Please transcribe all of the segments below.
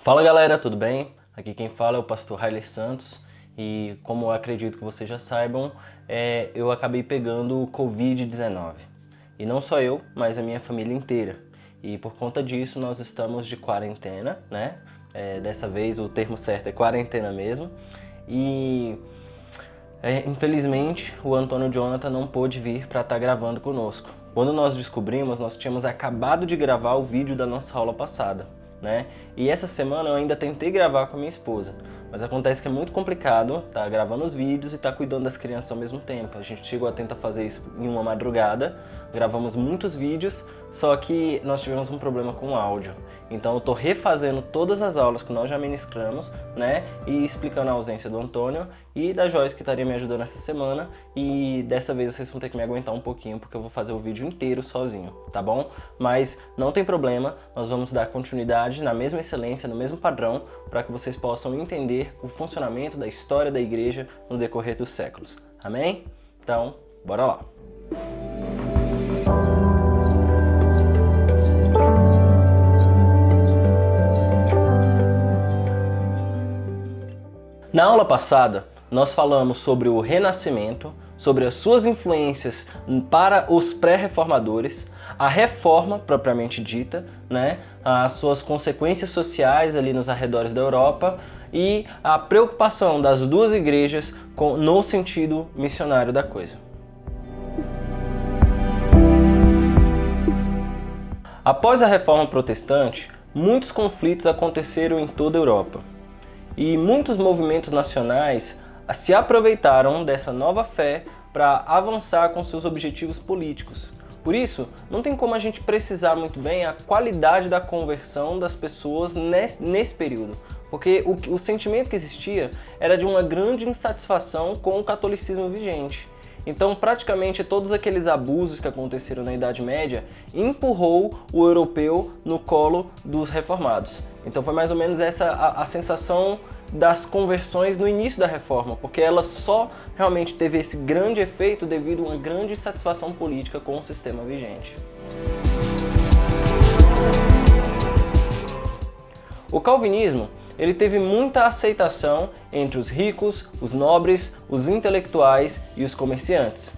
Fala galera, tudo bem? Aqui quem fala é o pastor Railer Santos e como eu acredito que vocês já saibam, eu acabei pegando o Covid-19. E não só eu, mas a minha família inteira. E por conta disso nós estamos de quarentena, né? Dessa vez o termo certo é quarentena mesmo. E infelizmente o Antônio Jonathan não pôde vir para estar gravando conosco. Quando nós descobrimos, nós tínhamos acabado de gravar o vídeo da nossa aula passada, né? E essa semana eu ainda tentei gravar com a minha esposa, mas acontece que é muito complicado tá gravando os vídeos e tá cuidando das crianças ao mesmo tempo. A gente chegou a tentar fazer isso em uma madrugada, gravamos muitos vídeos, só que nós tivemos um problema com o áudio. Então eu tô refazendo todas as aulas que nós já ministramos, né? E explicando a ausência do Antônio e da Joyce, que estaria me ajudando essa semana. E dessa vez vocês vão ter que me aguentar um pouquinho, porque eu vou fazer o vídeo inteiro sozinho, tá bom? Mas não tem problema, nós vamos dar continuidade na mesma excelência, no mesmo padrão, para que vocês possam entender o funcionamento da história da igreja no decorrer dos séculos. Amém? Então, bora lá! Na aula passada, nós falamos sobre o Renascimento, sobre as suas influências para os pré-reformadores, a reforma propriamente dita, né? As suas consequências sociais ali nos arredores da Europa e a preocupação das duas igrejas no sentido missionário da coisa. Após a Reforma Protestante, muitos conflitos aconteceram em toda a Europa. E muitos movimentos nacionais se aproveitaram dessa nova fé para avançar com seus objetivos políticos. Por isso, não tem como a gente precisar muito bem a qualidade da conversão das pessoas nesse período, porque o sentimento que existia era de uma grande insatisfação com o catolicismo vigente. Então, praticamente todos aqueles abusos que aconteceram na Idade Média empurrou o europeu no colo dos reformados. Então foi mais ou menos essa a sensação das conversões no início da Reforma, porque ela só realmente teve esse grande efeito devido a uma grande insatisfação política com o sistema vigente. O calvinismo ele teve muita aceitação entre os ricos, os nobres, os intelectuais e os comerciantes.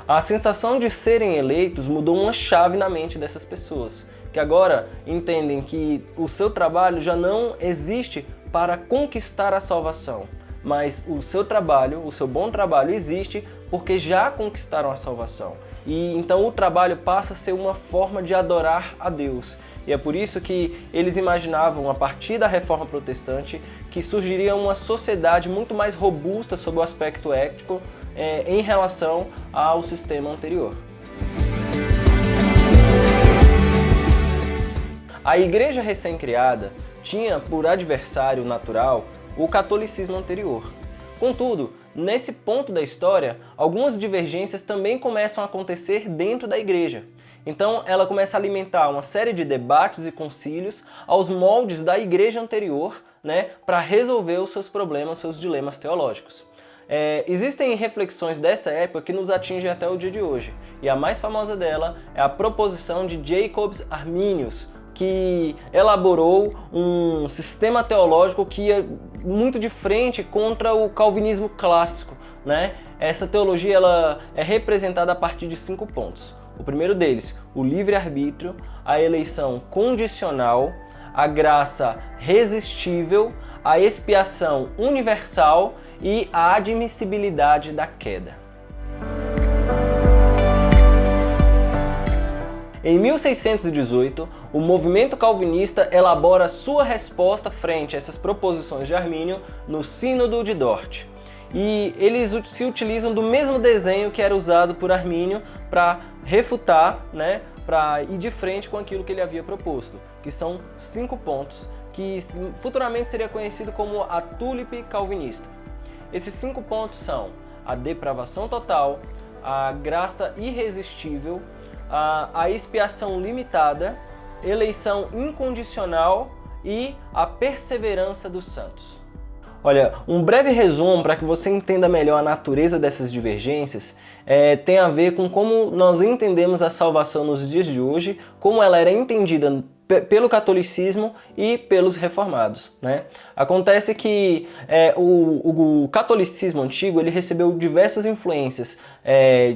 A sensação de serem eleitos mudou uma chave na mente dessas pessoas, que agora entendem que o seu trabalho já não existe para conquistar a salvação, mas o seu trabalho, o seu bom trabalho existe porque já conquistaram a salvação. E então o trabalho passa a ser uma forma de adorar a Deus. E é por isso que eles imaginavam, a partir da Reforma Protestante, que surgiria uma sociedade muito mais robusta sob o aspecto ético em relação ao sistema anterior. A igreja recém-criada tinha por adversário natural o catolicismo anterior. Contudo, nesse ponto da história, algumas divergências também começam a acontecer dentro da igreja. Então ela começa a alimentar uma série de debates e concílios aos moldes da igreja anterior, né, para resolver os seus problemas, seus dilemas teológicos. Existem reflexões dessa época que nos atingem até o dia de hoje, e a mais famosa dela é a proposição de Jacobus Arminius, que elaborou um sistema teológico que ia muito de frente contra o calvinismo clássico, né? Essa teologia ela é representada a partir de 5 pontos. O primeiro deles, o livre-arbítrio, a eleição condicional, a graça resistível, a expiação universal e a admissibilidade da queda. Em 1618, o movimento calvinista elabora sua resposta frente a essas proposições de Armínio no Sínodo de Dort. E eles se utilizam do mesmo desenho que era usado por Armínio para refutar, né, para ir de frente com aquilo que ele havia proposto, que são 5 pontos, que futuramente seria conhecido como a tulipe calvinista. Esses 5 pontos são a depravação total, a graça irresistível, a expiação limitada, eleição incondicional e a perseverança dos santos. Olha, um breve resumo para que você entenda melhor a natureza dessas divergências tem a ver com como nós entendemos a salvação nos dias de hoje, como ela era entendida pelo catolicismo e pelos reformados, né? Acontece que o catolicismo antigo ele recebeu diversas influências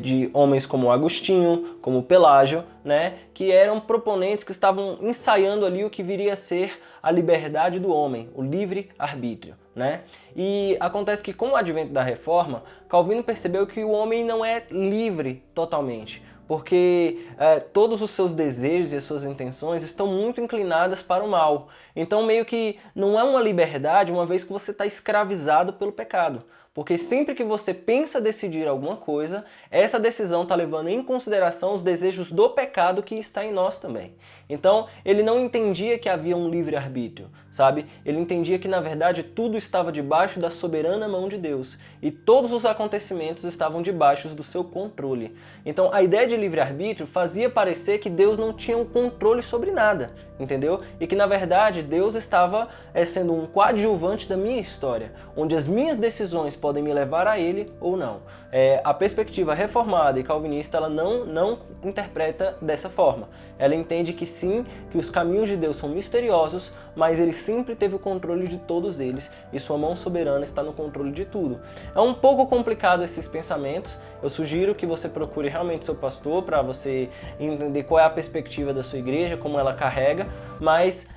de homens como Agostinho, como Pelágio, né? Que eram proponentes que estavam ensaiando ali o que viria a ser a liberdade do homem, o livre-arbítrio, né? E acontece que com o advento da Reforma, Calvino percebeu que o homem não é livre totalmente, porque todos os seus desejos e as suas intenções estão muito inclinadas para o mal. Então meio que não é uma liberdade, uma vez que você está escravizado pelo pecado. Porque sempre que você pensa decidir alguma coisa, essa decisão está levando em consideração os desejos do pecado que está em nós também. Então, ele não entendia que havia um livre-arbítrio, sabe? Ele entendia que, na verdade, tudo estava debaixo da soberana mão de Deus e todos os acontecimentos estavam debaixo do seu controle. Então, a ideia de livre-arbítrio fazia parecer que Deus não tinha um controle sobre nada, entendeu? E que, na verdade, Deus estava sendo um coadjuvante da minha história, onde as minhas decisões podem me levar a Ele ou não. A perspectiva reformada e calvinista ela não interpreta dessa forma. Ela entende que sim, que os caminhos de Deus são misteriosos, mas Ele sempre teve o controle de todos eles e sua mão soberana está no controle de tudo. É um pouco complicado esses pensamentos. Eu sugiro que você procure realmente seu pastor para você entender qual é a perspectiva da sua igreja, como ela carrega, mas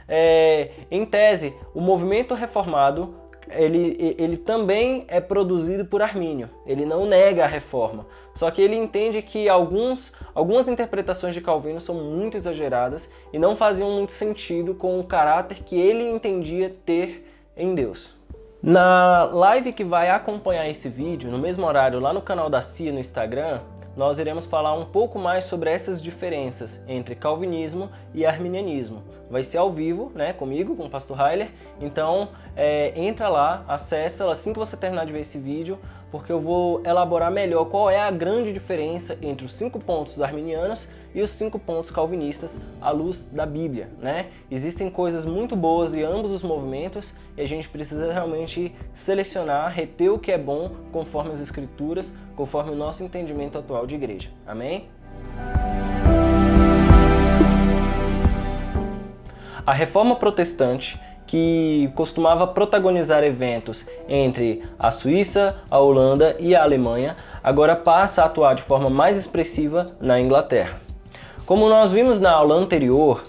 em tese, o movimento reformado ele também é produzido por Armínio, ele não nega a reforma, só que ele entende que algumas interpretações de Calvino são muito exageradas e não faziam muito sentido com o caráter que ele entendia ter em Deus. Na live que vai acompanhar esse vídeo, no mesmo horário lá no canal da CIA no Instagram, nós iremos falar um pouco mais sobre essas diferenças entre calvinismo e arminianismo. Vai ser ao vivo, né, comigo, com o pastor Heiler, então entra lá, acessa assim que você terminar de ver esse vídeo, porque eu vou elaborar melhor qual é a grande diferença entre os 5 pontos arminianos e os 5 pontos calvinistas à luz da Bíblia, né? Existem coisas muito boas em ambos os movimentos e a gente precisa realmente selecionar, reter o que é bom conforme as Escrituras, conforme o nosso entendimento atual de igreja. Amém? A Reforma Protestante, que costumava protagonizar eventos entre a Suíça, a Holanda e a Alemanha, agora passa a atuar de forma mais expressiva na Inglaterra. Como nós vimos na aula anterior,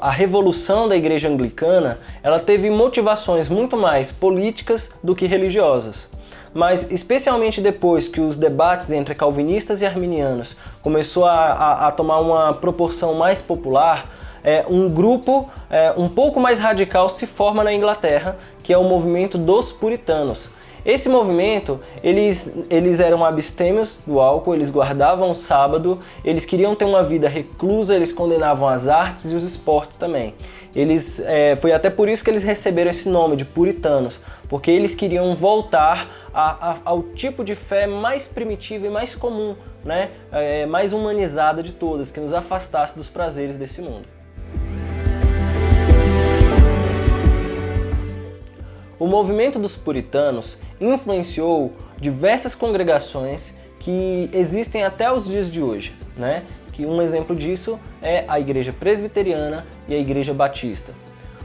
a revolução da Igreja Anglicana ela teve motivações muito mais políticas do que religiosas. Mas especialmente depois que os debates entre calvinistas e arminianos começou a tomar uma proporção mais popular, um grupo um pouco mais radical se forma na Inglaterra, que é o movimento dos puritanos. Esse movimento, eles eram abstêmios do álcool, eles guardavam o sábado, eles queriam ter uma vida reclusa, eles condenavam as artes e os esportes também. Foi até por isso que eles receberam esse nome de puritanos, porque eles queriam voltar ao tipo de fé mais primitiva e mais comum, né? Mais humanizada de todas, que nos afastasse dos prazeres desse mundo. O movimento dos puritanos influenciou diversas congregações que existem até os dias de hoje, né? Que um exemplo disso é a Igreja Presbiteriana e a Igreja Batista.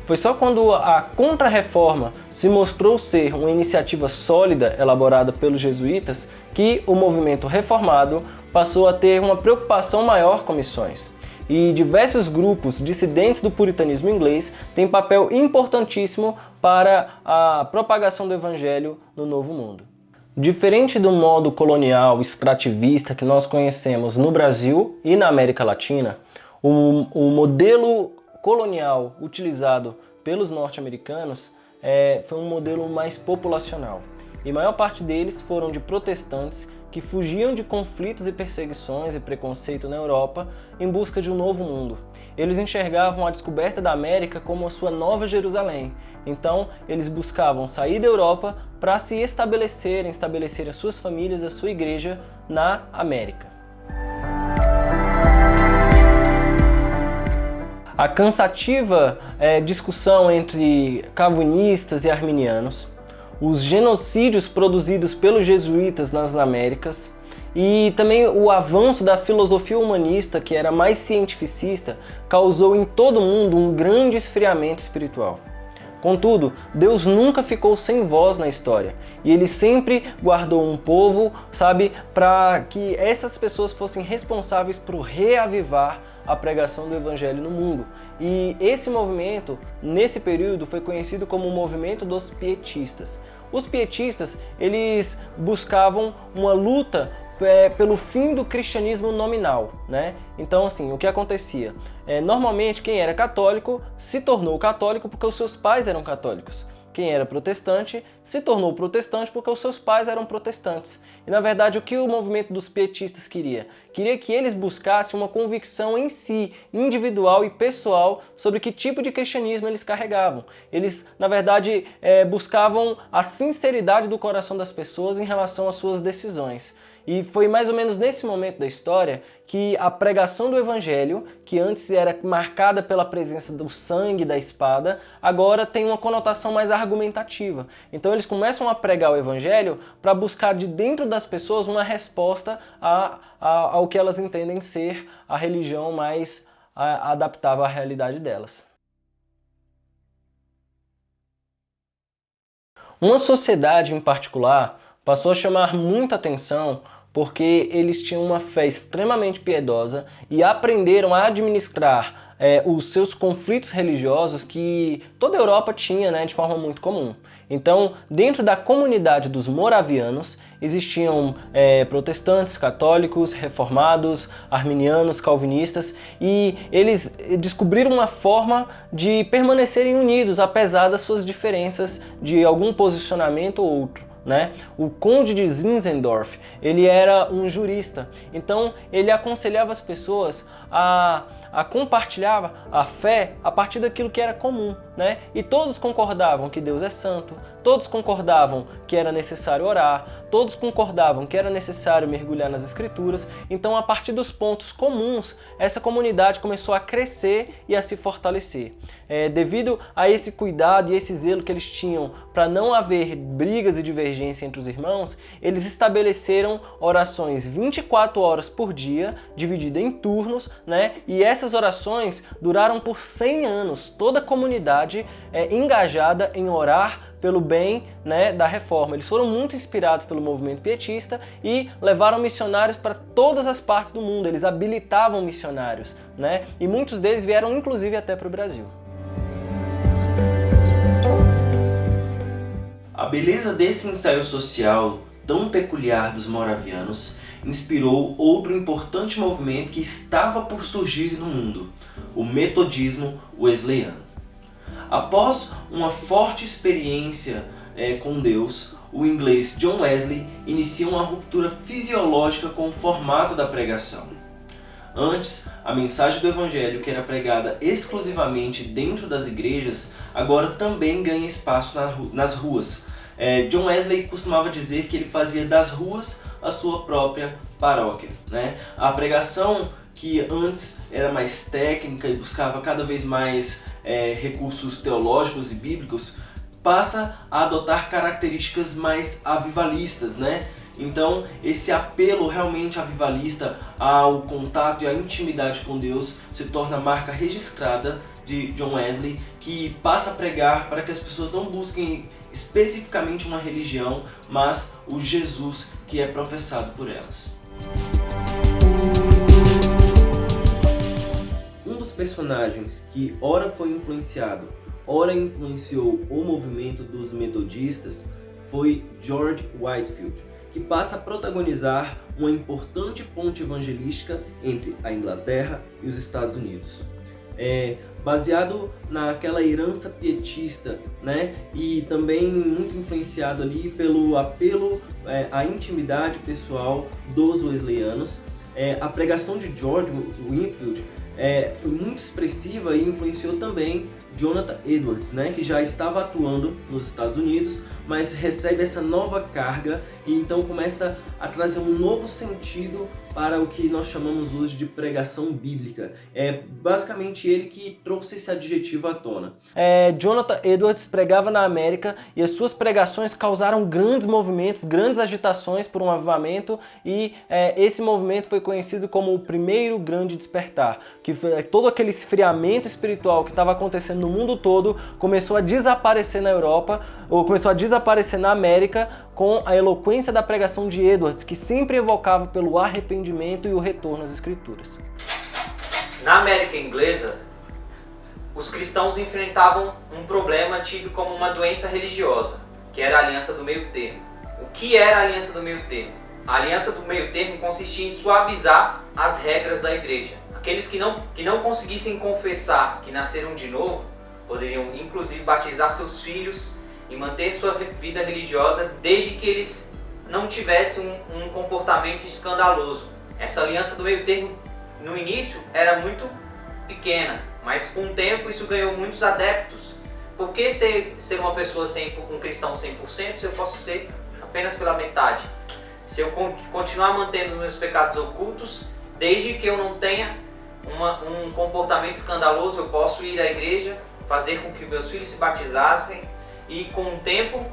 Foi só quando a Contra-Reforma se mostrou ser uma iniciativa sólida elaborada pelos jesuítas que o movimento reformado passou a ter uma preocupação maior com missões. E diversos grupos dissidentes do puritanismo inglês têm papel importantíssimo para a propagação do evangelho no Novo Mundo. Diferente do modo colonial extrativista que nós conhecemos no Brasil e na América Latina, o modelo colonial utilizado pelos norte-americanos foi um modelo mais populacional. E a maior parte deles foram de protestantes que fugiam de conflitos e perseguições e preconceito na Europa em busca de um novo mundo. Eles enxergavam a descoberta da América como a sua nova Jerusalém. Então, eles buscavam sair da Europa para se estabelecer as suas famílias, a sua igreja na América. A cansativa discussão entre calvinistas e arminianos, os genocídios produzidos pelos jesuítas nas Américas E também o avanço da filosofia humanista, que era mais cientificista, causou em todo mundo um grande esfriamento espiritual. Contudo, Deus nunca ficou sem voz na história, e Ele sempre guardou um povo, sabe, para que essas pessoas fossem responsáveis por reavivar a pregação do Evangelho no mundo. E esse movimento, nesse período, foi conhecido como o movimento dos pietistas. Os pietistas, eles buscavam uma luta pelo fim do cristianismo nominal, né? Então, assim, o que acontecia? Normalmente, quem era católico se tornou católico porque os seus pais eram católicos. Quem era protestante se tornou protestante porque os seus pais eram protestantes. E, na verdade, o que o movimento dos pietistas queria? Queria que eles buscassem uma convicção em si, individual e pessoal, sobre que tipo de cristianismo eles carregavam. Eles, na verdade, buscavam a sinceridade do coração das pessoas em relação às suas decisões. E foi mais ou menos nesse momento da história que a pregação do Evangelho, que antes era marcada pela presença do sangue, da espada, agora tem uma conotação mais argumentativa. Então eles começam a pregar o Evangelho para buscar de dentro das pessoas uma resposta ao que elas entendem ser a religião mais adaptável à realidade delas. Uma sociedade em particular passou a chamar muita atenção porque eles tinham uma fé extremamente piedosa e aprenderam a administrar os seus conflitos religiosos que toda a Europa tinha, né, de forma muito comum. Então, dentro da comunidade dos moravianos, existiam protestantes, católicos, reformados, arminianos, calvinistas, e eles descobriram uma forma de permanecerem unidos, apesar das suas diferenças de algum posicionamento ou outro. Né? O conde de Zinzendorf, ele era um jurista, então ele aconselhava as pessoas a compartilhar a fé a partir daquilo que era comum, né? E todos concordavam que Deus é santo, todos concordavam que era necessário orar, todos concordavam que era necessário mergulhar nas escrituras. Então, a partir dos pontos comuns, essa comunidade começou a crescer e a se fortalecer. Devido a esse cuidado e esse zelo que eles tinham para não haver brigas e divergência entre os irmãos, eles estabeleceram orações 24 horas por dia, divididas em turnos, né? E essas orações duraram por 100 anos, toda a comunidade engajada em orar pelo bem, né, da reforma. Eles foram muito inspirados pelo movimento pietista e levaram missionários para todas as partes do mundo. Eles habilitavam missionários, né? E muitos deles vieram inclusive até para o Brasil. A beleza desse ensaio social tão peculiar dos moravianos inspirou outro importante movimento que estava por surgir no mundo, o metodismo wesleyano. Após uma forte experiência com Deus, o inglês John Wesley inicia uma ruptura fisiológica com o formato da pregação. Antes, a mensagem do Evangelho, que era pregada exclusivamente dentro das igrejas, agora também ganha espaço nas ruas. John Wesley costumava dizer que ele fazia das ruas a sua própria paróquia, né? A pregação, que antes era mais técnica e buscava cada vez mais recursos teológicos e bíblicos, passa a adotar características mais avivalistas, né? Então, esse apelo realmente avivalista ao contato e à intimidade com Deus se torna a marca registrada de John Wesley, que passa a pregar para que as pessoas não busquem especificamente uma religião, mas o Jesus que é professado por elas. Um dos personagens que ora foi influenciado, ora influenciou o movimento dos metodistas foi George Whitefield, que passa a protagonizar uma importante ponte evangelística entre a Inglaterra e os Estados Unidos. Baseado naquela herança pietista, né? E também muito influenciado ali pelo apelo à intimidade pessoal dos wesleyanos. A pregação de George Whitefield foi muito expressiva e influenciou também Jonathan Edwards, né, que já estava atuando nos Estados Unidos, mas recebe essa nova carga e então começa a trazer um novo sentido para o que nós chamamos hoje de pregação bíblica. É basicamente ele que trouxe esse adjetivo à tona. Jonathan Edwards pregava na América e as suas pregações causaram grandes movimentos, grandes agitações por um avivamento, e esse movimento foi conhecido como o primeiro grande despertar, que foi todo aquele esfriamento espiritual que estava acontecendo no mundo todo começou a desaparecer na Europa, ou começou a desaparecer na América, com a eloquência da pregação de Edwards, que sempre evocava pelo arrependimento e o retorno às Escrituras. Na América inglesa, os cristãos enfrentavam um problema tido como uma doença religiosa, que era a aliança do meio termo. O que era a aliança do meio termo? A aliança do meio termo consistia em suavizar as regras da igreja. Aqueles que não conseguissem confessar que nasceram de novo, poderiam inclusive batizar seus filhos e manter sua vida religiosa desde que eles não tivessem um comportamento escandaloso. Essa aliança do meio termo, no início, era muito pequena, mas com o tempo isso ganhou muitos adeptos. Por que ser uma pessoa um cristão 100% se eu posso ser apenas pela metade? Se eu continuar mantendo meus pecados ocultos, desde que eu não tenha um comportamento escandaloso, eu posso ir à igreja, fazer com que meus filhos se batizassem e, com o tempo,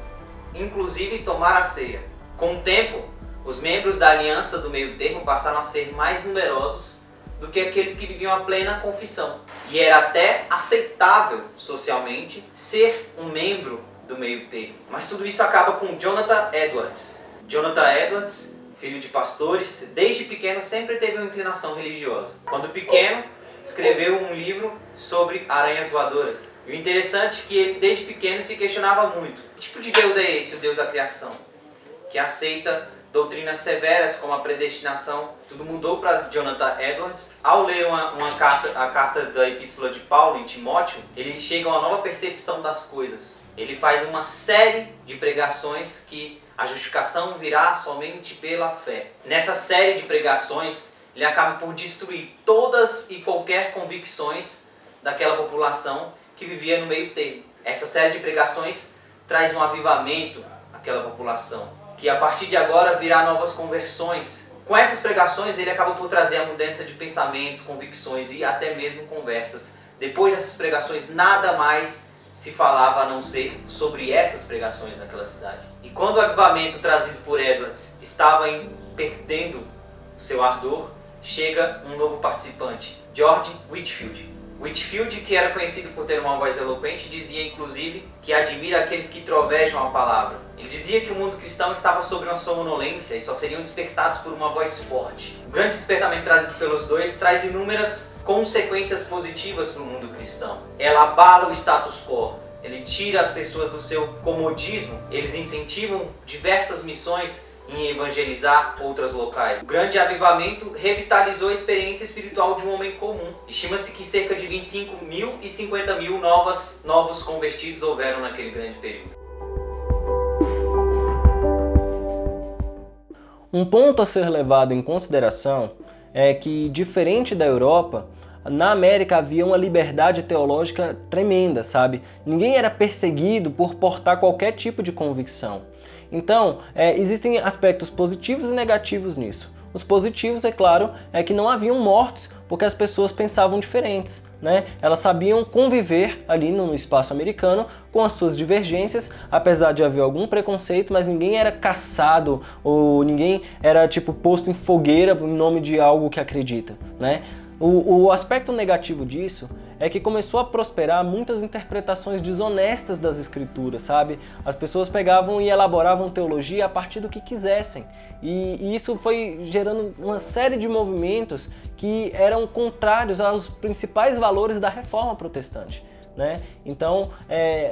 inclusive tomar a ceia. Com o tempo, os membros da aliança do meio termo passaram a ser mais numerosos do que aqueles que viviam a plena confissão. E era até aceitável socialmente ser um membro do meio termo. Mas tudo isso acaba com Jonathan Edwards. Jonathan Edwards, filho de pastores, desde pequeno sempre teve uma inclinação religiosa. Quando pequeno, escreveu um livro sobre aranhas voadoras. E o interessante é que ele, desde pequeno, se questionava muito. Que tipo de Deus é esse, o Deus da criação? Que aceita doutrinas severas como a predestinação. Tudo mudou para Jonathan Edwards. Ao ler a carta da Epístola de Paulo em Timóteo, ele chega a uma nova percepção das coisas. Ele faz uma série de pregações que a justificação virá somente pela fé. Nessa série de pregações, ele acaba por destruir todas e qualquer convicções daquela população que vivia no meio termo. Essa série de pregações traz um avivamento àquela população, que a partir de agora virá novas conversões. Com essas pregações ele acabou por trazer a mudança de pensamentos, convicções e até mesmo conversas. Depois dessas pregações nada mais se falava a não ser sobre essas pregações naquela cidade. E quando o avivamento trazido por Edwards estava perdendo seu ardor, chega um novo participante, George Whitefield. Whitefield, que era conhecido por ter uma voz eloquente, dizia inclusive que admira aqueles que trovejam a palavra. Ele dizia que o mundo cristão estava sob uma sonolência e só seriam despertados por uma voz forte. O grande despertamento trazido pelos dois traz inúmeras consequências positivas para o mundo cristão. Ela abala o status quo, ele tira as pessoas do seu comodismo, eles incentivam diversas missões em evangelizar outros locais. O grande avivamento revitalizou a experiência espiritual de um homem comum. Estima-se que cerca de 25 mil e 50 mil novos convertidos houveram naquele grande período. Um ponto a ser levado em consideração é que, diferente da Europa, na América havia uma liberdade teológica tremenda, sabe? Ninguém era perseguido por portar qualquer tipo de convicção. Então, existem aspectos positivos e negativos nisso. Os positivos, é claro, é que não haviam mortes porque as pessoas pensavam diferentes, né? Elas sabiam conviver ali no espaço americano com as suas divergências, apesar de haver algum preconceito, mas ninguém era caçado ou ninguém era posto em fogueira em nome de algo que acredita, né? O aspecto negativo disso é que começou a prosperar muitas interpretações desonestas das escrituras, sabe? As pessoas pegavam e elaboravam teologia a partir do que quisessem. E isso foi gerando uma série de movimentos que eram contrários aos principais valores da Reforma Protestante, né? Então,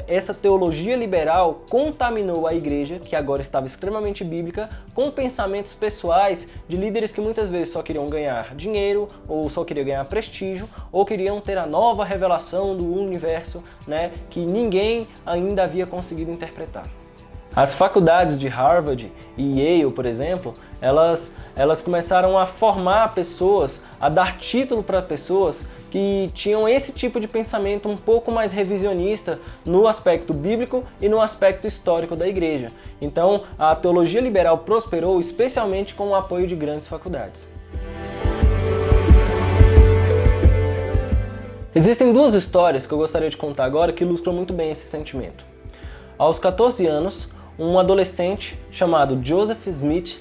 essa teologia liberal contaminou a igreja, que agora estava extremamente bíblica, com pensamentos pessoais de líderes que muitas vezes só queriam ganhar dinheiro, ou só queriam ganhar prestígio, ou queriam ter a nova revelação do universo, né, que ninguém ainda havia conseguido interpretar. As faculdades de Harvard e Yale, por exemplo, elas começaram a formar pessoas, a dar título para pessoas que tinham esse tipo de pensamento um pouco mais revisionista no aspecto bíblico e no aspecto histórico da igreja. Então, a teologia liberal prosperou especialmente com o apoio de grandes faculdades. Existem duas histórias que eu gostaria de contar agora que ilustram muito bem esse sentimento. Aos 14 anos, um adolescente chamado Joseph Smith,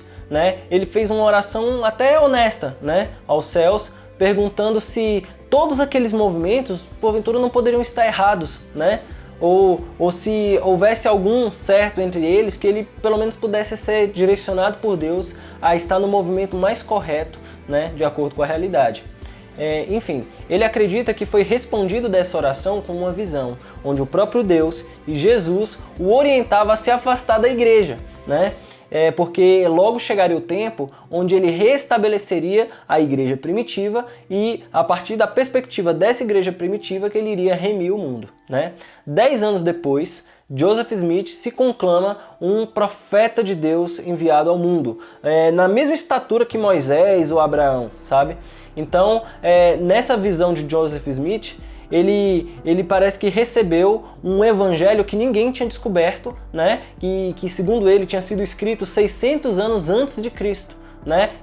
ele fez uma oração até honesta, aos céus, perguntando se todos aqueles movimentos, porventura, não poderiam estar errados, ou se houvesse algum certo entre eles, que ele pelo menos pudesse ser direcionado por Deus a estar no movimento mais correto, de acordo com a realidade. Enfim, ele acredita que foi respondido dessa oração com uma visão, onde o próprio Deus e Jesus o orientava a se afastar da igreja, porque logo chegaria o tempo onde ele restabeleceria a igreja primitiva e, a partir da perspectiva dessa igreja primitiva, que ele iria remir o mundo. 10 anos depois, Joseph Smith se conclama um profeta de Deus enviado ao mundo, na mesma estatura que Moisés ou Abraão, sabe? Então, nessa visão de Joseph Smith, ele parece que recebeu um evangelho que ninguém tinha descoberto, que segundo ele tinha sido escrito 600 anos antes de Cristo,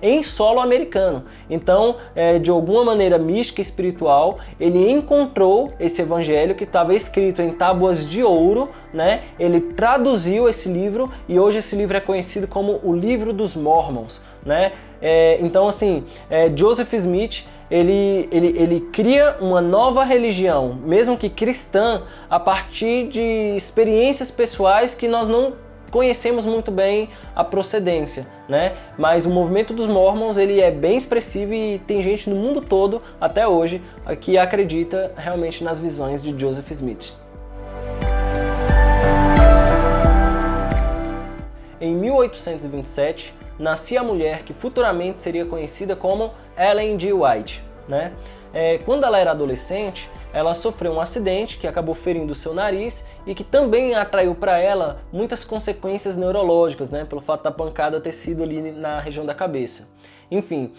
em solo americano. Então, de alguma maneira mística e espiritual, ele encontrou esse evangelho que estava escrito em tábuas de ouro, ele traduziu esse livro e hoje esse livro é conhecido como o Livro dos Mormons, então, assim, Joseph Smith, ele cria uma nova religião, mesmo que cristã, a partir de experiências pessoais que nós não conhecemos muito bem a procedência, Mas o movimento dos Mormons, ele é bem expressivo e tem gente no mundo todo, até hoje, que acredita realmente nas visões de Joseph Smith. Em 1827, nascia a mulher que futuramente seria conhecida como Ellen G. White. Quando ela era adolescente, ela sofreu um acidente que acabou ferindo seu nariz e que também atraiu para ela muitas consequências neurológicas, pelo fato da pancada ter sido ali na região da cabeça. Enfim,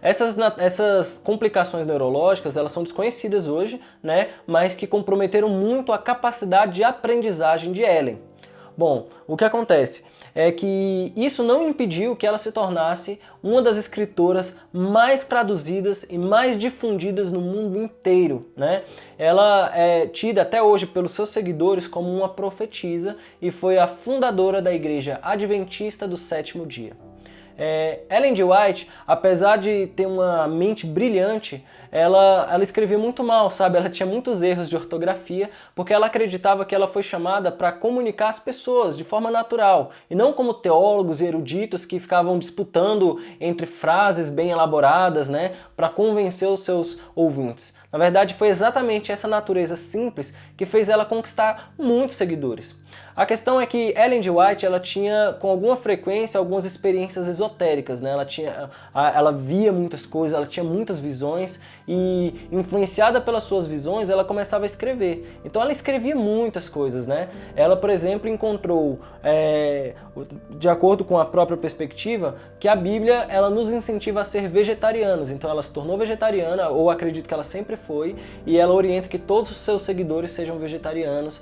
essas complicações neurológicas, elas são desconhecidas hoje, mas que comprometeram muito a capacidade de aprendizagem de Ellen. Bom, o que acontece é que isso não impediu que ela se tornasse uma das escritoras mais traduzidas e mais difundidas no mundo inteiro, Ela é tida até hoje pelos seus seguidores como uma profetisa e foi a fundadora da Igreja Adventista do Sétimo Dia. Ellen G. White, apesar de ter uma mente brilhante, ela escrevia muito mal, sabe? Ela tinha muitos erros de ortografia, porque ela acreditava que ela foi chamada para comunicar as pessoas de forma natural, e não como teólogos e eruditos que ficavam disputando entre frases bem elaboradas, para convencer os seus ouvintes. Na verdade, foi exatamente essa natureza simples que fez ela conquistar muitos seguidores. A questão é que Ellen G. White, ela tinha com alguma frequência algumas experiências esotéricas, ela via muitas coisas, ela tinha muitas visões e, influenciada pelas suas visões, ela começava a escrever. Então ela escrevia muitas coisas, Ela, por exemplo, encontrou, de acordo com a própria perspectiva, que a Bíblia, ela nos incentiva a ser vegetarianos. Então ela se tornou vegetariana, ou acredito que ela sempre foi, e ela orienta que todos os seus seguidores sejam vegetarianos,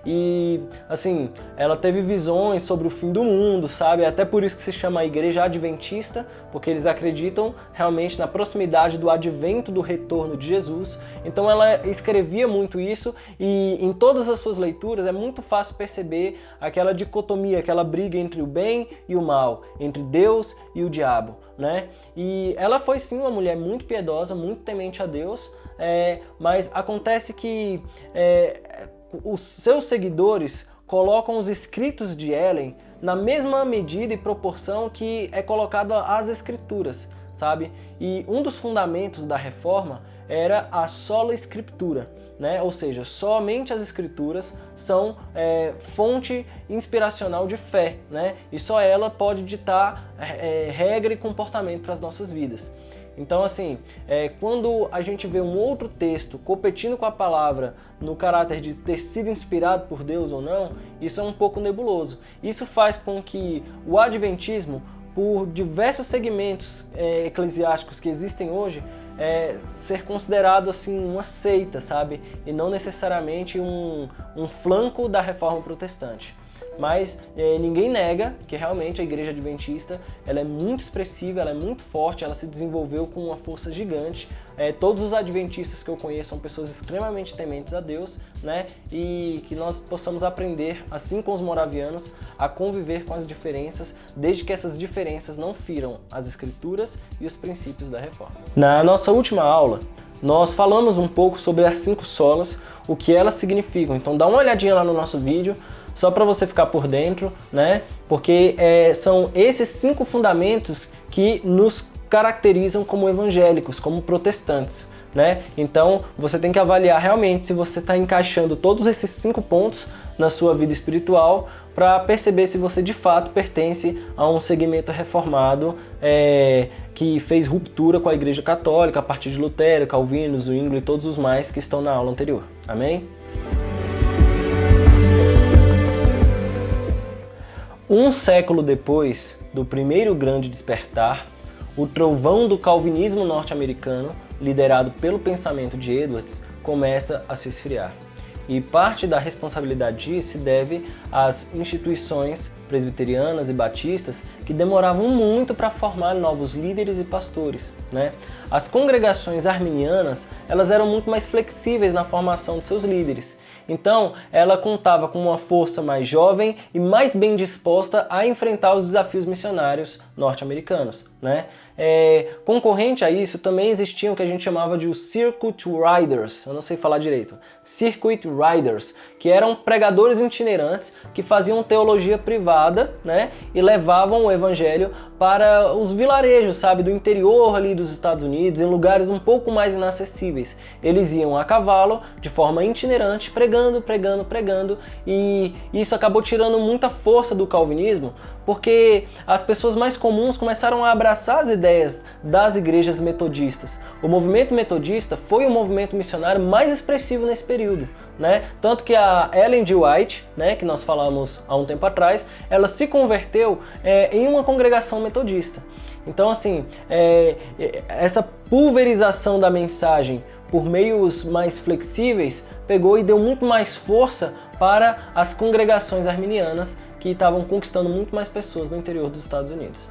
E, assim, ela teve visões sobre o fim do mundo, sabe? Até por isso que se chama a Igreja Adventista, porque eles acreditam realmente na proximidade do advento do retorno de Jesus. Então ela escrevia muito isso e em todas as suas leituras é muito fácil perceber aquela dicotomia, aquela briga entre o bem e o mal, entre Deus e o diabo, E ela foi sim uma mulher muito piedosa, muito temente a Deus, mas acontece que os seus seguidores colocam os escritos de Ellen na mesma medida e proporção que é colocado às escrituras, sabe? E um dos fundamentos da reforma era a sola escritura, Ou seja, somente as escrituras são fonte inspiracional de fé, E só ela pode ditar regra e comportamento para as nossas vidas. Então, assim, quando a gente vê um outro texto competindo com a palavra no caráter de ter sido inspirado por Deus ou não, isso é um pouco nebuloso. Isso faz com que o adventismo, por diversos segmentos eclesiásticos que existem hoje, ser considerado assim uma seita, sabe? E não necessariamente um flanco da reforma protestante. Mas ninguém nega que realmente a Igreja Adventista ela é muito expressiva, ela é muito forte, ela se desenvolveu com uma força gigante todos os adventistas que eu conheço são pessoas extremamente tementes a Deus, né? E que nós possamos aprender, assim como os moravianos, a conviver com as diferenças, desde que essas diferenças não firam as escrituras e os princípios da reforma. Na nossa última aula, nós falamos um pouco sobre as 5 solas, o que elas significam. Então dá uma olhadinha lá no nosso vídeo, só para você ficar por dentro, né? Porque são esses 5 fundamentos que nos caracterizam como evangélicos, como protestantes, né? Então você tem que avaliar realmente se você está encaixando todos esses 5 pontos na sua vida espiritual para perceber se você de fato pertence a um segmento reformado que fez ruptura com a Igreja Católica a partir de Lutero, Calvino, Zwingli e todos os mais que estão na aula anterior. Amém? Um século depois do primeiro grande despertar, o trovão do calvinismo norte-americano, liderado pelo pensamento de Edwards, começa a se esfriar. E parte da responsabilidade disso se deve às instituições presbiterianas e batistas que demoravam muito para formar novos líderes e pastores, né? As congregações arminianas, elas eram muito mais flexíveis na formação de seus líderes. Então, ela contava com uma força mais jovem e mais bem disposta a enfrentar os desafios missionários norte-americanos, né? Concorrente a isso, também existiam o que a gente chamava de os Circuit Riders, eu não sei falar direito, Circuit Riders, que eram pregadores itinerantes que faziam teologia privada, né? E levavam o evangelho para os vilarejos, sabe, do interior ali dos Estados Unidos, em lugares um pouco mais inacessíveis. Eles iam a cavalo, de forma itinerante, pregando, e isso acabou tirando muita força do calvinismo, porque as pessoas mais comuns começaram a abraçar as ideias das igrejas metodistas. O movimento metodista foi o movimento missionário mais expressivo nesse período, né? Tanto que a Ellen G. White, né, que nós falamos há um tempo atrás, ela se converteu em uma congregação metodista. Então, assim, essa pulverização da mensagem por meios mais flexíveis pegou e deu muito mais força para as congregações arminianas que estavam conquistando muito mais pessoas no interior dos Estados Unidos.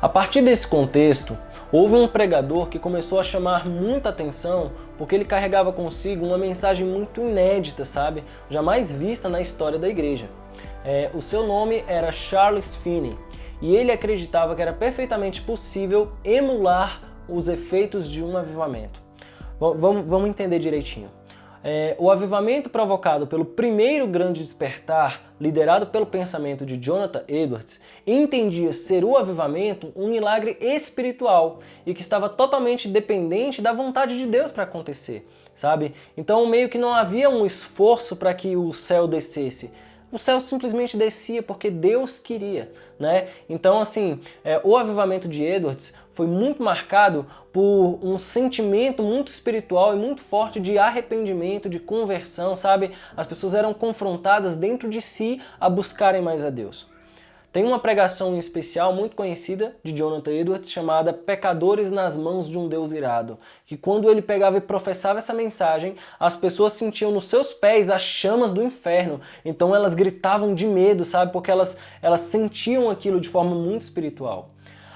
A partir desse contexto, houve um pregador que começou a chamar muita atenção porque ele carregava consigo uma mensagem muito inédita, sabe? Jamais vista na história da igreja. O seu nome era Charles Finney e ele acreditava que era perfeitamente possível emular os efeitos de um avivamento. Vamos entender direitinho. O avivamento provocado pelo primeiro grande despertar, liderado pelo pensamento de Jonathan Edwards, entendia ser o avivamento um milagre espiritual e que estava totalmente dependente da vontade de Deus para acontecer, sabe? Então meio que não havia um esforço para que o céu descesse. O céu simplesmente descia porque Deus queria, né? Então, assim, o avivamento de Edwards foi muito marcado por um sentimento muito espiritual e muito forte de arrependimento, de conversão, sabe? As pessoas eram confrontadas dentro de si a buscarem mais a Deus. Tem uma pregação em especial muito conhecida de Jonathan Edwards chamada Pecadores nas Mãos de um Deus Irado, que quando ele pegava e professava essa mensagem, as pessoas sentiam nos seus pés as chamas do inferno, então elas gritavam de medo, sabe? Porque elas sentiam aquilo de forma muito espiritual.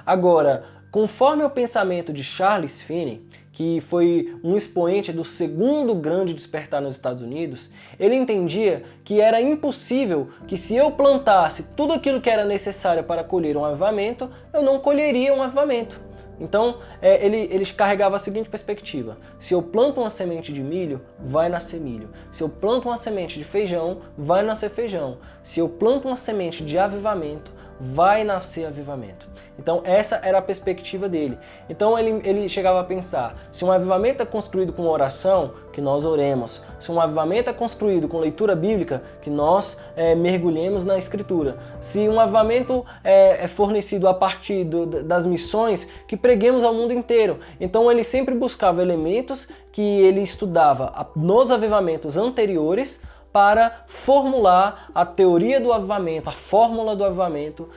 Agora, conforme o pensamento de Charles Finney, que foi um expoente do segundo grande despertar nos Estados Unidos, ele entendia que era impossível que se eu plantasse tudo aquilo que era necessário para colher um avivamento, eu não colheria um avivamento. Então, ele carregava a seguinte perspectiva: se eu planto uma semente de milho, vai nascer milho. Se eu planto uma semente de feijão, vai nascer feijão. Se eu planto uma semente de avivamento, vai nascer avivamento. Então essa era a perspectiva dele. Então ele chegava a pensar, se um avivamento é construído com oração, que nós oremos. Se um avivamento é construído com leitura bíblica, que nós mergulhemos na escritura. Se um avivamento é fornecido a partir das missões, que preguemos ao mundo inteiro. Então ele sempre buscava elementos que ele estudava nos avivamentos anteriores para formular a teoria do avivamento, a fórmula do avivamento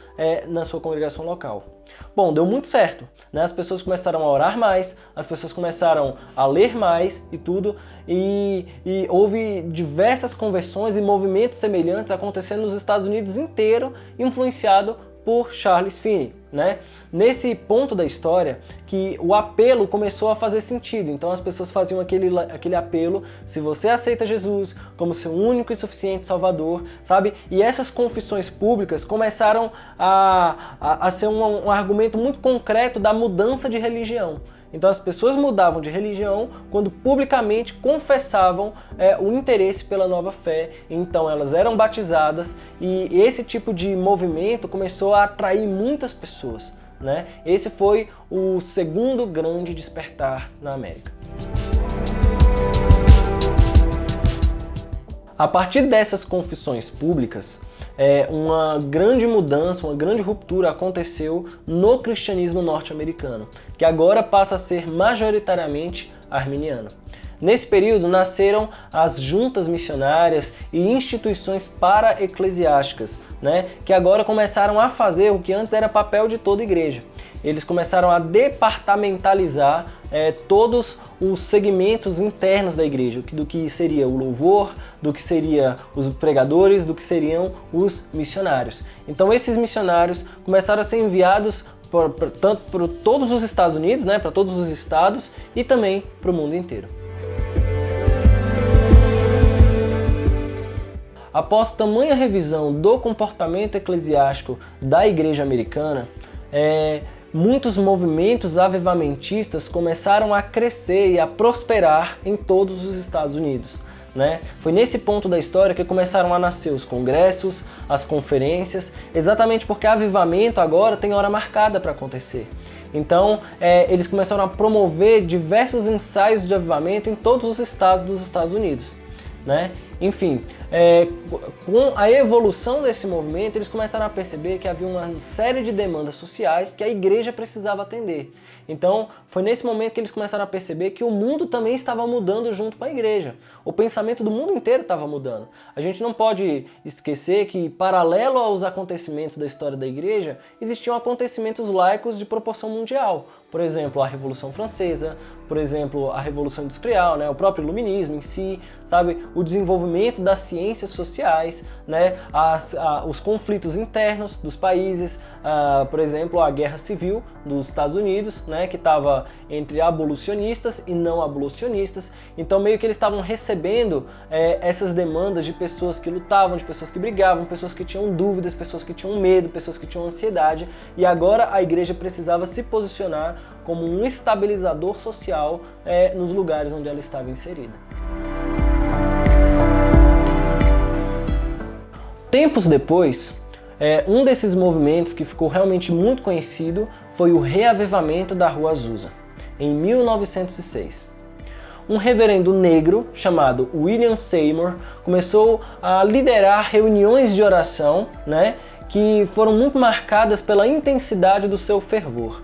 na sua congregação local. Bom, deu muito certo, né? As pessoas começaram a orar mais, as pessoas começaram a ler mais e tudo, e houve diversas conversões e movimentos semelhantes acontecendo nos Estados Unidos inteiro, influenciado por Charles Finney, né? Nesse ponto da história que o apelo começou a fazer sentido. Então as pessoas faziam aquele apelo: se você aceita Jesus como seu único e suficiente Salvador, sabe? E essas confissões públicas começaram a ser um argumento muito concreto da mudança de religião. Então as pessoas mudavam de religião quando publicamente confessavam o interesse pela nova fé. Então elas eram batizadas e esse tipo de movimento começou a atrair muitas pessoas, né? Esse foi o segundo grande despertar na América. A partir dessas confissões públicas, uma grande mudança, uma grande ruptura aconteceu no cristianismo norte-americano, que agora passa a ser majoritariamente arminiano. Nesse período nasceram as juntas missionárias e instituições para-eclesiásticas, né, que agora começaram a fazer o que antes era papel de toda igreja. Eles começaram a departamentalizar todos os segmentos internos da igreja, do que seria o louvor, do que seria os pregadores, do que seriam os missionários. Então esses missionários começaram a ser enviados tanto para todos os Estados Unidos, né, para todos os estados e também para o mundo inteiro. Após tamanha revisão do comportamento eclesiástico da igreja americana, muitos movimentos avivamentistas começaram a crescer e a prosperar em todos os Estados Unidos, né? Foi nesse ponto da história que começaram a nascer os congressos, as conferências, exatamente porque avivamento agora tem hora marcada para acontecer. Então, eles começaram a promover diversos ensaios de avivamento em todos os estados dos Estados Unidos, né? Enfim, com a evolução desse movimento, eles começaram a perceber que havia uma série de demandas sociais que a igreja precisava atender. Então, foi nesse momento que eles começaram a perceber que o mundo também estava mudando junto com a igreja. O pensamento do mundo inteiro estava mudando. A gente não pode esquecer que, paralelo aos acontecimentos da história da igreja, existiam acontecimentos laicos de proporção mundial. Por exemplo, a Revolução Francesa, por exemplo, a Revolução Industrial, né? O próprio Iluminismo em si, sabe? O desenvolvimento das ciências sociais, né? Os conflitos internos dos países, por exemplo, a Guerra Civil dos Estados Unidos, né? Que estava entre abolicionistas e não abolicionistas. Então meio que eles estavam recebendo essas demandas de pessoas que lutavam, de pessoas que brigavam, pessoas que tinham dúvidas, pessoas que tinham medo, pessoas que tinham ansiedade. E agora a igreja precisava se posicionar como um estabilizador social nos lugares onde ela estava inserida. Tempos depois, um desses movimentos que ficou realmente muito conhecido foi o reavivamento da Rua Azusa, em 1906. Um reverendo negro chamado William Seymour começou a liderar reuniões de oração, né, que foram muito marcadas pela intensidade do seu fervor.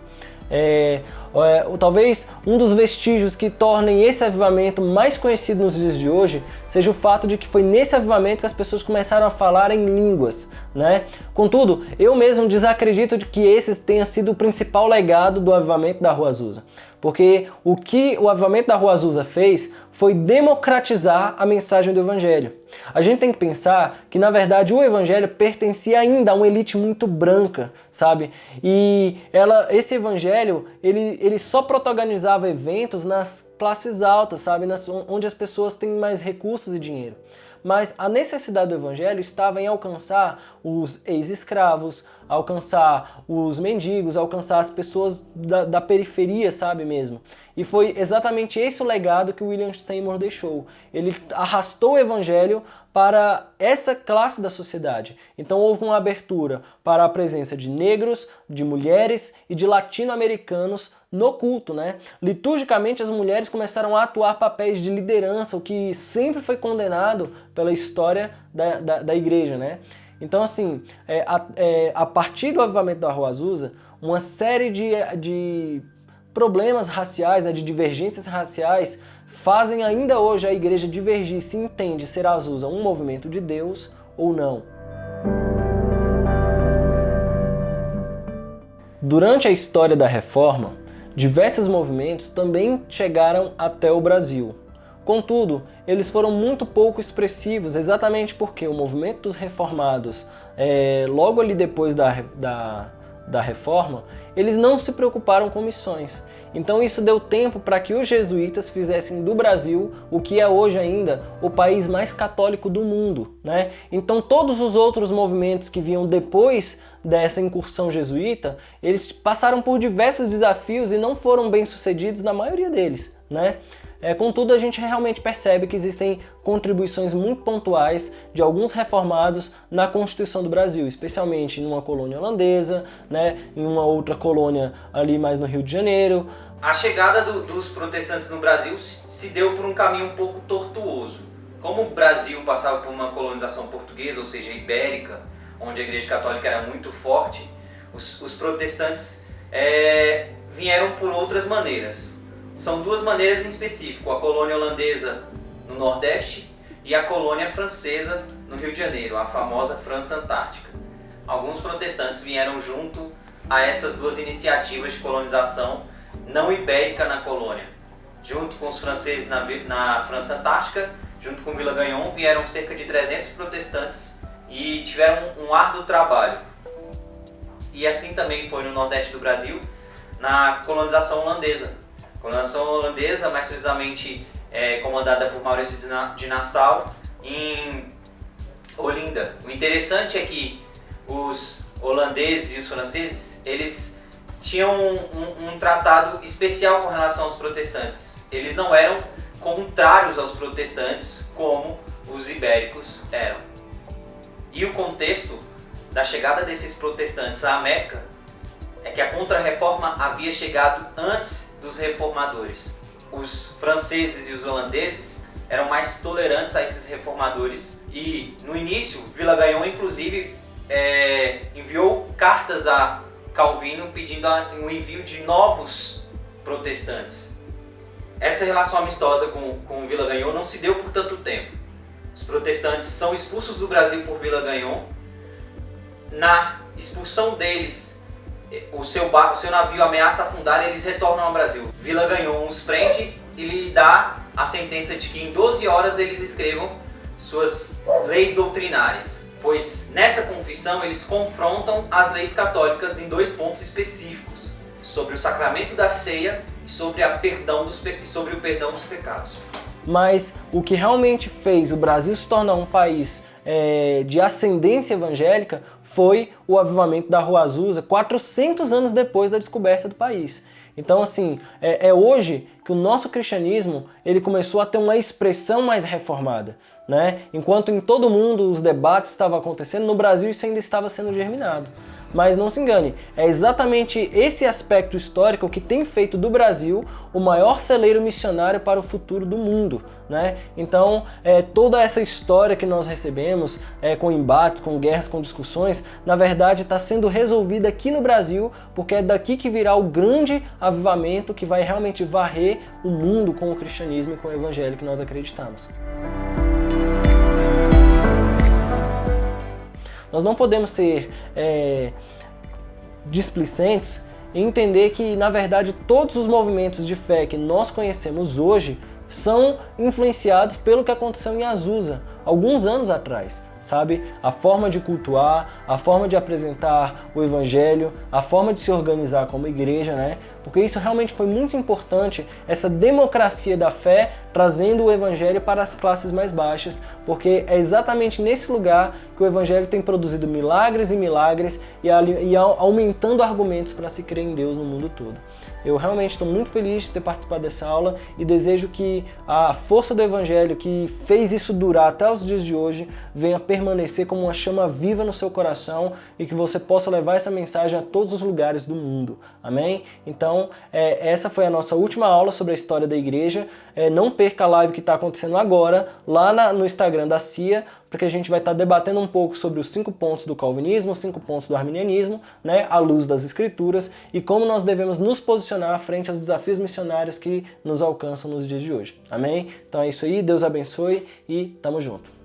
Talvez um dos vestígios que tornem esse avivamento mais conhecido nos dias de hoje seja o fato de que foi nesse avivamento que as pessoas começaram a falar em línguas, né? Contudo, eu mesmo desacredito de que esse tenha sido o principal legado do avivamento da Rua Azusa. Porque o que o avivamento da Rua Azusa fez foi democratizar a mensagem do Evangelho. A gente tem que pensar que, na verdade, o Evangelho pertencia ainda a uma elite muito branca, sabe? E esse Evangelho, ele só protagonizava eventos nas classes altas, sabe? Onde as pessoas têm mais recursos e dinheiro. Mas a necessidade do Evangelho estava em alcançar os ex-escravos, alcançar os mendigos, alcançar as pessoas da periferia, sabe mesmo? E foi exatamente esse o legado que o William Seymour deixou. Ele arrastou o Evangelho para essa classe da sociedade. Então houve uma abertura para a presença de negros, de mulheres e de latino-americanos no culto, né? Liturgicamente as mulheres começaram a atuar papéis de liderança, o que sempre foi condenado pela história da igreja, né? Então assim, a partir do avivamento da Rua Azusa, uma série de problemas raciais, né, de divergências raciais, fazem ainda hoje a igreja divergir se entende ser a Azusa um movimento de Deus ou não. Durante a história da Reforma, diversos movimentos também chegaram até o Brasil. Contudo, eles foram muito pouco expressivos, exatamente porque o movimento dos reformados, logo ali depois da reforma, eles não se preocuparam com missões. Então isso deu tempo para que os jesuítas fizessem do Brasil o que é hoje ainda o país mais católico do mundo, né? Então todos os outros movimentos que vinham depois dessa incursão jesuíta, eles passaram por diversos desafios e não foram bem-sucedidos na maioria deles, né? Contudo, a gente realmente percebe que existem contribuições muito pontuais de alguns reformados na Constituição do Brasil, especialmente numa colônia holandesa, né, em uma outra colônia ali mais no Rio de Janeiro. A chegada dos protestantes no Brasil se deu por um caminho um pouco tortuoso. Como o Brasil passava por uma colonização portuguesa, ou seja, ibérica, onde a Igreja Católica era muito forte, os protestantes vieram por outras maneiras. São duas maneiras em específico, a colônia holandesa no Nordeste e a colônia francesa no Rio de Janeiro, a famosa França Antártica. Alguns protestantes vieram junto a essas duas iniciativas de colonização não ibérica na colônia. Junto com os franceses na França Antártica, junto com Vila-Gagnon, vieram cerca de 300 protestantes e tiveram um árduo trabalho. E assim também foi no Nordeste do Brasil, na colonização holandesa. A colonização holandesa, mais precisamente comandada por Maurício de Nassau, em Olinda. O interessante é que os holandeses e os franceses, eles tinham um tratado especial com relação aos protestantes. Eles não eram contrários aos protestantes como os ibéricos eram. E o contexto da chegada desses protestantes à América é que a Contra-Reforma havia chegado antes dos reformadores. Os franceses e os holandeses eram mais tolerantes a esses reformadores e, no início, Vila-Gagnon, inclusive, enviou cartas a Calvino pedindo o envio de novos protestantes. Essa relação amistosa com Vila-Gagnon não se deu por tanto tempo. Os protestantes são expulsos do Brasil por Vila-Gagnon. Na expulsão deles, o seu navio ameaça afundar e eles retornam ao Brasil. Vila-Gagnon os prende e lhe dá a sentença de que em 12 horas eles escrevam suas leis doutrinárias, pois nessa confissão eles confrontam as leis católicas em dois pontos específicos, sobre o sacramento da ceia e sobre o perdão dos pecados. Mas o que realmente fez o Brasil se tornar um país de ascendência evangélica foi o avivamento da Rua Azusa 400 anos depois da descoberta do país. Então, assim, é hoje que o nosso cristianismo ele começou a ter uma expressão mais reformada, né? Enquanto em todo mundo os debates estavam acontecendo, no Brasil isso ainda estava sendo germinado. Mas não se engane, é exatamente esse aspecto histórico que tem feito do Brasil o maior celeiro missionário para o futuro do mundo, né? Então, toda essa história que nós recebemos, com embates, com guerras, com discussões, na verdade está sendo resolvida aqui no Brasil, porque é daqui que virá o grande avivamento que vai realmente varrer o mundo com o cristianismo e com o evangelho que nós acreditamos. Nós não podemos ser displicentes e entender que, na verdade, todos os movimentos de fé que nós conhecemos hoje são influenciados pelo que aconteceu em Azusa, alguns anos atrás. Sabe? A forma de cultuar, a forma de apresentar o evangelho, a forma de se organizar como igreja, né? Porque isso realmente foi muito importante, essa democracia da fé trazendo o evangelho para as classes mais baixas, porque é exatamente nesse lugar que o evangelho tem produzido milagres e milagres e aumentando argumentos para se crer em Deus no mundo todo. Eu realmente estou muito feliz de ter participado dessa aula e desejo que a força do Evangelho que fez isso durar até os dias de hoje venha permanecer como uma chama viva no seu coração e que você possa levar essa mensagem a todos os lugares do mundo. Amém? Então, essa foi a nossa última aula sobre a história da igreja. Não perca a live que está acontecendo agora lá no Instagram da CIA, porque a gente vai estar debatendo um pouco sobre os 5 pontos do calvinismo, os 5 pontos do arminianismo, né, à luz das escrituras, e como nós devemos nos posicionar frente aos desafios missionários que nos alcançam nos dias de hoje. Amém? Então é isso aí, Deus abençoe e tamo junto.